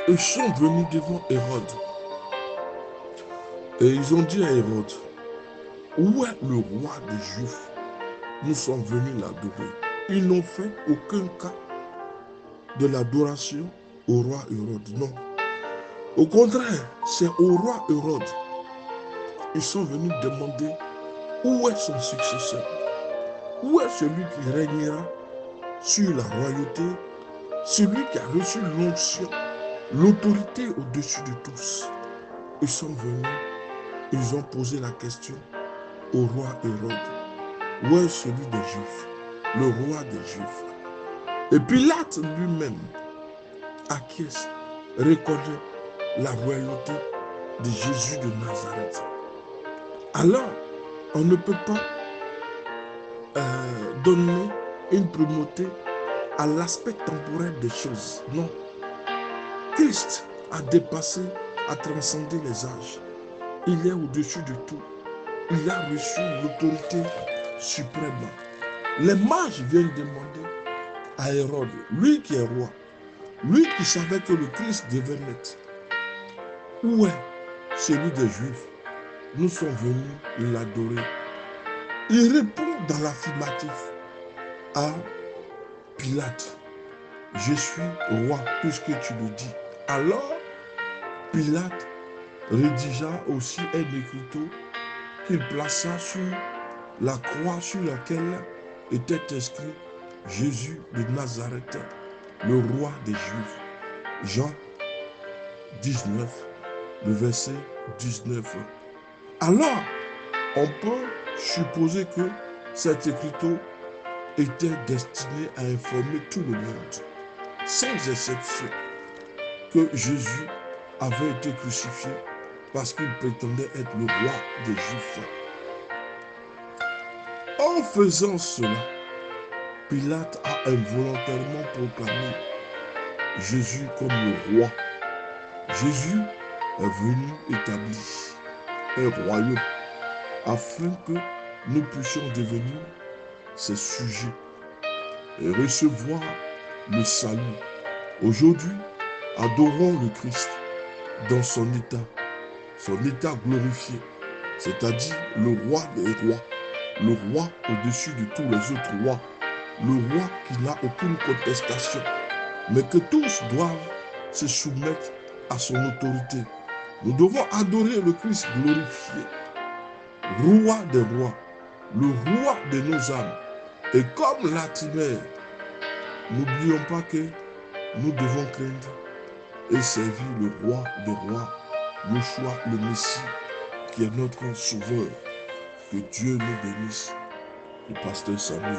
Ils sont venus devant Hérode. Et ils ont dit à Hérode, où est le roi des Juifs? Nous sommes venus l'adorer. Ils n'ont fait aucun cas de l'adoration au roi Hérode. Non. Au contraire, c'est au roi Hérode. Ils sont venus demander où est son successeur? Où est celui qui régnera sur la royauté? Celui qui a reçu l'onction, l'autorité au-dessus de tous. Ils sont venus, ils ont posé la question au roi Hérode. Où est celui des Juifs? Le roi des Juifs. Et Pilate lui-même acquiesce, reconnaît la royauté de Jésus de Nazareth. Alors, on ne peut pas donner une primauté à l'aspect temporel des choses. Non. Christ a dépassé, a transcendé les âges. Il est au-dessus de tout. Il a reçu l'autorité suprême. Les mages viennent demander à Hérode, lui qui est roi, lui qui savait que le Christ devait naître, où est celui des Juifs? Nous sommes venus l'adorer. Il répond dans l'affirmatif à Pilate. Je suis roi puisque tu le dis. Alors, Pilate rédigea aussi un écriteau qu'il plaça sur la croix sur laquelle était inscrit Jésus de Nazareth, le roi des Juifs. Jean 19, le verset 19. Alors, on peut supposer que cet écriteau était destiné à informer tout le monde, sans exception, que Jésus avait été crucifié parce qu'il prétendait être le roi des Juifs. En faisant cela, Pilate a involontairement proclamé Jésus comme le roi. Jésus est venu établir un royaume afin que nous puissions devenir ses sujets et recevoir le salut. Aujourd'hui, adorons le Christ dans son état glorifié, c'est-à-dire le roi des rois, le roi au-dessus de tous les autres rois, le roi qui n'a aucune contestation, mais que tous doivent se soumettre à son autorité. Nous devons adorer le Christ glorifié, roi des rois, le roi de nos âmes. Et comme Latimer, n'oublions pas que nous devons craindre et servir le roi des rois, Yeshua le Messie, qui est notre sauveur. Que Dieu nous bénisse. Le pasteur Samuel.